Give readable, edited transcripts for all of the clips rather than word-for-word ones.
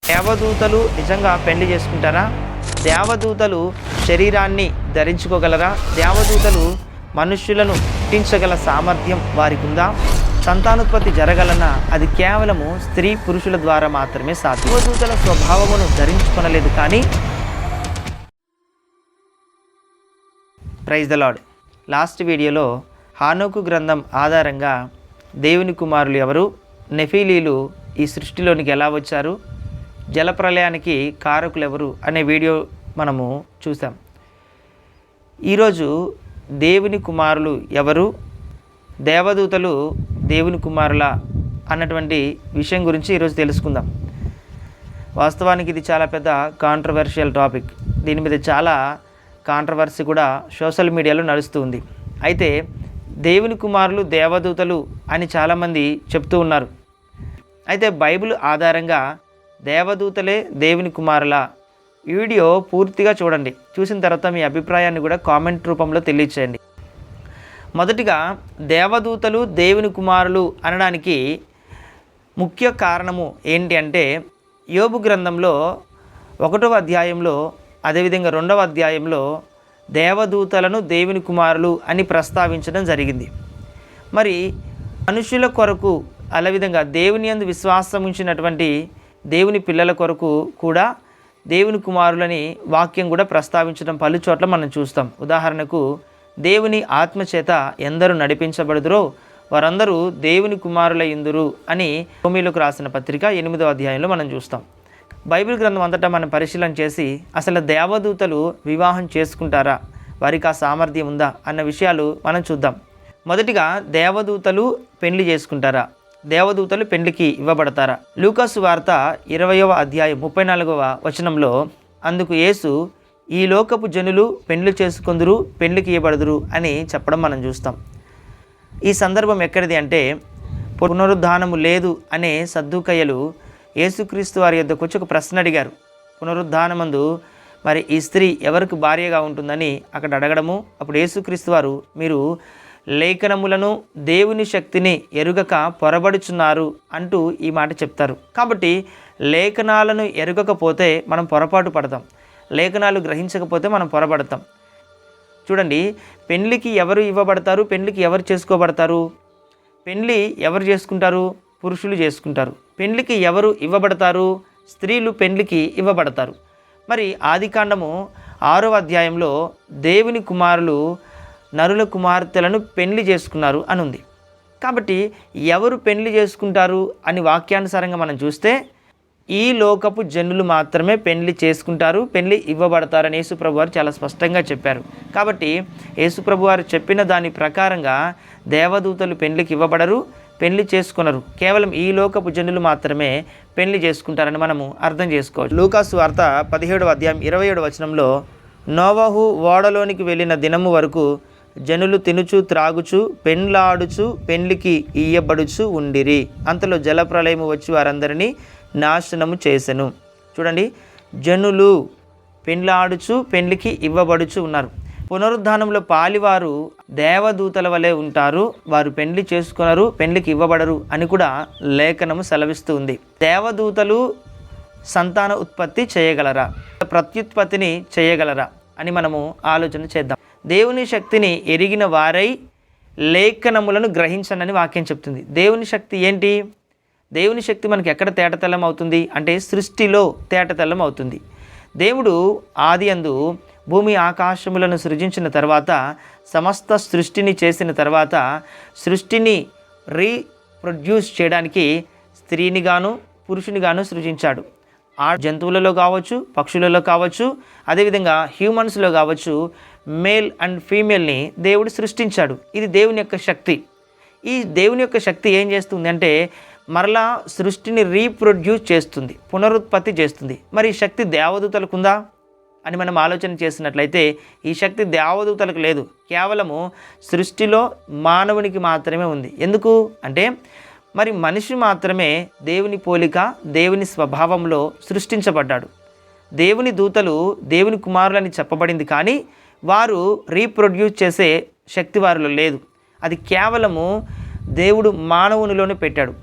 దేవదూతలు నిజంగా పెళ్లి చేసుకుంటారా? దేవదూతలు శరీరాన్ని ధరించుకోగలరా? దేవదూతలు మనుష్యులను పుట్టించగల సామర్థ్యం వారికి ఉందా? సంతానోత్పత్తి జరగలన్నా అది కేవలము స్త్రీ పురుషుల ద్వారా మాత్రమే సాధ్యం. దేవదూతల స్వభావమును ధరించుకొనలేదు కానీ. Praise the lord. లాస్ట్ వీడియోలో హానోకు గ్రంథం ఆధారంగా దేవుని కుమారులు ఎవరు, నెఫీలీలు ఈ సృష్టిలోనికి ఎలా వచ్చారు, జలప్రలయానికి కారకులు ఎవరు అనే వీడియో మనము చూసాం. ఈరోజు దేవుని కుమారులు ఎవరు, దేవదూతలు దేవుని కుమారుల అన్నటువంటి విషయం గురించి ఈరోజు తెలుసుకుందాం. వాస్తవానికి ఇది చాలా పెద్ద కాంట్రవర్షియల్ టాపిక్. దీని మీద చాలా కాంట్రవర్సీ కూడా సోషల్ మీడియాలో నడుస్తుంది. అయితే దేవుని కుమారులు దేవదూతలు అని చాలామంది చెప్తూ ఉన్నారు. అయితే బైబిల్ ఆధారంగా దేవదూతలే దేవుని కుమారుల వీడియో పూర్తిగా చూడండి. చూసిన తర్వాత మీ అభిప్రాయాన్ని కూడా కామెంట్ రూపంలో తెలియచేయండి. మొదటిగా దేవదూతలు దేవుని కుమారులు అనడానికి ముఖ్య కారణము ఏంటి అంటే, యోబు గ్రంథంలో 1వ అధ్యాయంలో అదేవిధంగా 2వ అధ్యాయంలో దేవదూతలను దేవుని కుమారులు అని ప్రస్తావించడం జరిగింది. మరి మనుషుల కొరకు అదేవిధంగా దేవుని యందు విశ్వాసం ఉంచినటువంటి దేవుని పిల్లల కొరకు కూడా దేవుని కుమారులని వాక్యం కూడా ప్రస్తావించడం పలు చోట్ల మనం చూస్తాం. ఉదాహరణకు, దేవుని ఆత్మచేత ఎందరూ నడిపించబడుదురో వారందరూ దేవుని కుమారులయ్యుందురు అని రోమీయులకు రాసిన పత్రిక 8వ అధ్యాయంలో మనం చూస్తాం. బైబిల్ గ్రంథం అంతటా మనం పరిశీలన చేసి అసలు దేవదూతలు వివాహం చేసుకుంటారా, వారికి ఆ సామర్థ్యం ఉందా అన్న విషయాలు మనం చూద్దాం. మొదటిగా దేవదూతలు పెళ్లి చేసుకుంటారా, దేవదూతలు పెళ్లికి ఇవ్వబడతారా? లూకాసు వార్త 20వ అధ్యాయం 34వ వచనంలో అందుకు యేసు, ఈ లోకపు జనులు పెళ్లి చేసుకొందురు, పెళ్లికి ఇవ్వబడుదురు అని చెప్పడం మనం చూస్తాం. ఈ సందర్భం ఎక్కడిది అంటే, పునరుద్ధానము లేదు అనే సద్దూకయ్యలు యేసుక్రీస్తు వారి యొద్దకు వచ్చి ఒక ప్రశ్న అడిగారు. పునరుద్ధానమందు మరి ఈ స్త్రీ ఎవరికి భార్యగా ఉంటుందని అక్కడ అడగడము. అప్పుడు యేసుక్రీస్తు వారు, మీరు లేఖనములను దేవుని శక్తిని ఎరుగక పొరబడుచున్నారు అంటూ ఈ మాట చెప్తారు. కాబట్టి లేఖనాలను ఎరుగకపోతే మనం పొరపాటు పడతాం, లేఖనాలు గ్రహించకపోతే మనం పొరపడతాం. చూడండి, పెళ్ళికి ఎవరు ఇవ్వబడతారు, పెళ్ళికి ఎవరు చేసుకోబడతారు? పెళ్ళి ఎవరు చేసుకుంటారు? పురుషులు చేసుకుంటారు. పెళ్ళికి ఎవరు ఇవ్వబడతారు? స్త్రీలు పెళ్ళికి ఇవ్వబడతారు. మరి ఆదికాండము 6వ అధ్యాయంలో దేవుని కుమారులు నరుల కుమార్తెలను పెళ్లి చేసుకున్నారు అని ఉంది. కాబట్టి ఎవరు పెళ్లి చేసుకుంటారు అని వాక్యానుసారంగా మనం చూస్తే ఈ లోకపు జనులు మాత్రమే పెళ్లి చేసుకుంటారు, పెళ్లి ఇవ్వబడతారని యేసుప్రభు వారు చాలా స్పష్టంగా చెప్పారు. కాబట్టి యేసుప్రభు వారు చెప్పిన దాని ప్రకారంగా దేవదూతలు పెళ్లికి ఇవ్వబడరు, పెళ్లి చేసుకున్నారు. కేవలం ఈ లోకపు జనులు మాత్రమే పెళ్లి చేసుకుంటారని మనము అర్థం చేసుకోవచ్చు. లూకాసు వార్త 17వ అధ్యాయం 27వ వచనంలో, నోవహు ఓడలోనికి వెళ్ళిన దినము వరకు జనులు తినుచు త్రాగుచు పెండ్లాడుచు పెండ్లికి ఇయ్యబడుచు ఉండిరి, అంతలో జలప్రలయము వచ్చి వారందరినీ నాశనము చేసెను. చూడండి, జనులు పెండ్లాడుచు పెండ్లికి ఇవ్వబడుచు ఉన్నారు. పునరుద్ధానంలో పాలివారు దేవదూతల వలె ఉంటారు, వారు పెండ్లి చేసుకున్నారు, పెండ్లికి ఇవ్వబడరు అని కూడా లేఖనము సెలవిస్తూ ఉంది. దేవదూతలు సంతాన ఉత్పత్తి చేయగలరా, ప్రత్యుత్పత్తిని చేయగలరా అని మనము ఆలోచన చేద్దాం. దేవుని శక్తిని ఎరిగిన వారై లేఖనములను గ్రహించనని వాక్యం చెప్తుంది. దేవుని శక్తి ఏంటి? దేవుని శక్తి మనకి ఎక్కడ తేటతెల్లం అవుతుంది అంటే సృష్టిలో తేటతెల్లం అవుతుంది. దేవుడు ఆది యందు భూమి ఆకాశములను సృజించిన తర్వాత, సమస్త సృష్టిని చేసిన తర్వాత, సృష్టిని రీప్రొడ్యూస్ చేయడానికి స్త్రీని గాను పురుషుని గాను సృజించాడు. ఆ జంతువులలో కావచ్చు, పక్షులలో కావచ్చు, అదేవిధంగా హ్యూమన్స్లో కావచ్చు, మేల్ అండ్ ఫీమేల్ని దేవుడు సృష్టించాడు. ఇది దేవుని యొక్క శక్తి. ఈ దేవుని యొక్క శక్తి ఏం చేస్తుంది అంటే మరలా సృష్టిని రీప్రొడ్యూస్ చేస్తుంది, పునరుత్పత్తి చేస్తుంది. మరి ఈ శక్తి దేవదూతలకు ఉందా అని మనం ఆలోచన చేసినట్లయితే ఈ శక్తి దేవదూతలకు లేదు, కేవలము సృష్టిలో మానవునికి మాత్రమే ఉంది. ఎందుకు అంటే మరి మనిషి మాత్రమే దేవుని పోలిక, దేవుని స్వభావంలో సృష్టించబడ్డాడు. దేవుని దూతలు దేవుని కుమారులని చెప్పబడింది, కానీ వారు రీప్రొడ్యూస్ చేసే శక్తి వారిలో లేదు. అది కేవలము దేవుడు మానవునిలోనే పెట్టాడు.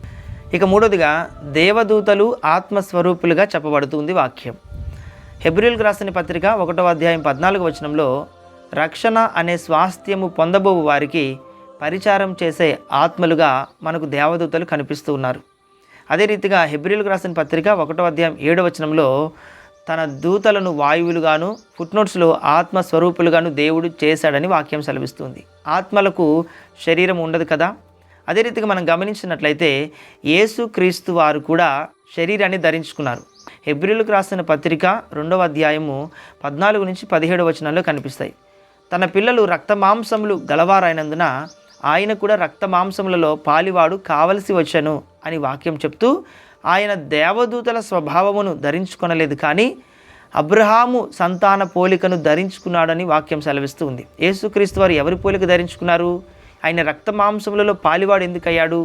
ఇక మూడోదిగా దేవదూతలు ఆత్మస్వరూపులుగా చెప్పబడుతుంది వాక్యం. హెబ్రీయులకు రాసిన పత్రిక 1వ అధ్యాయం 14వ వచనంలో రక్షణ అనే స్వాస్థ్యము పొందబోవు వారికి పరిచారం చేసే ఆత్మలుగా మనకు దేవదూతలు కనిపిస్తూ ఉన్నారు. అదే రీతిగా హెబ్రీయులకు రాసిన పత్రిక 1వ అధ్యాయం 7వ వచనంలో తన దూతలను వాయువులుగాను, ఫుట్నోట్స్లో ఆత్మస్వరూపులుగాను దేవుడు చేశాడని వాక్యం సెలవిస్తుంది. ఆత్మలకు శరీరం ఉండదు కదా. అదే రీతిగా మనం గమనించినట్లయితే యేసుక్రీస్తు వారు కూడా శరీరాన్ని ధరించుకున్నారు. హెబ్రీయులకు రాసిన పత్రిక 2వ అధ్యాయము 14 నుంచి 17 వచనాల్లో కనిపిస్తాయి. తన పిల్లలు రక్తమాంసములు గలవారైనందున ఆయన కూడా రక్తమాంసములలో పాలివాడు కావలసి వచ్చెను అని వాక్యం చెప్తూ ఆయన దేవదూతల స్వభావమును ధరించుకొనలేదు, కానీ అబ్రహాము సంతాన పోలికను ధరించుకున్నాడని వాక్యం సెలవిస్తూ ఉంది. యేసుక్రీస్తు వారు ఎవరి పోలిక ధరించుకున్నారు? ఆయన రక్తమాంసములలో పాలివాడు ఎందుకయ్యాడు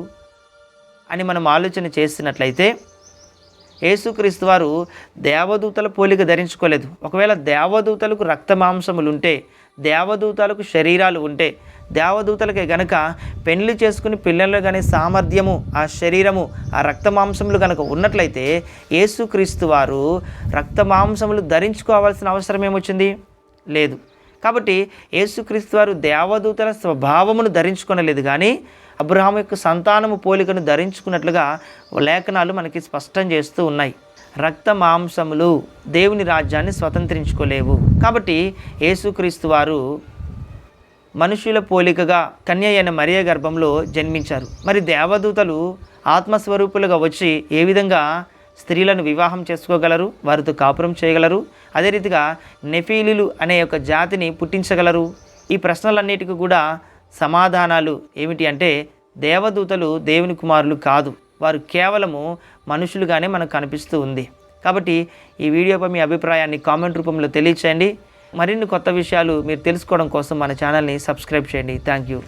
అని మనం ఆలోచన చేసినట్లయితే యేసుక్రీస్తు వారు దేవదూతల పోలిక ధరించుకోలేదు. ఒకవేళ దేవదూతలకు రక్తమాంసములు ఉంటే, దేవదూతలకు శరీరాలు ఉంటే, దేవదూతలకే గనక పెళ్లి చేసుకుని పిల్లలు కానీ సామర్థ్యము, ఆ శరీరము, ఆ రక్తమాంసములు కనుక ఉన్నట్లయితే యేసుక్రీస్తు వారు రక్తమాంసములు ధరించుకోవాల్సిన అవసరం ఏమొచ్చింది? లేదు. కాబట్టి యేసుక్రీస్తు వారు దేవదూతల స్వభావమును ధరించుకొనలేదు, కానీ అబ్రహాము యొక్క సంతానము పోలికను ధరించుకున్నట్లుగా లేఖనాలు మనకి స్పష్టం చేస్తూ ఉన్నాయి. రక్త మాంసములు దేవుని రాజ్యాన్ని స్వతంత్రించుకోలేవు. కాబట్టి యేసుక్రీస్తు వారు మనుషుల పోలికగా కన్య అయిన మరియ గర్భంలో జన్మించారు. మరి దేవదూతలు ఆత్మస్వరూపులుగా వచ్చి ఏ విధంగా స్త్రీలను వివాహం చేసుకోగలరు, వారితో కాపురం చేయగలరు? అదే రీతిగా నెఫీలీలు అనే ఒక జాతిని పుట్టించగలరు? ఈ ప్రశ్నలన్నిటికీ కూడా సమాధానాలు ఏమిటి అంటే, దేవదూతలు దేవుని కుమారులు కాదు, వారు కేవలము మనుషులుగానే మనకు కనిపిస్తూ ఉంది. కాబట్టి ఈ వీడియోపై మీ అభిప్రాయాన్ని కామెంట్ రూపంలో తెలియచేయండి. మరిన్ని కొత్త విషయాలు మీరు తెలుసుకోవడం కోసం మన ఛానల్ని సబ్స్క్రైబ్ చేయండి. Thank you.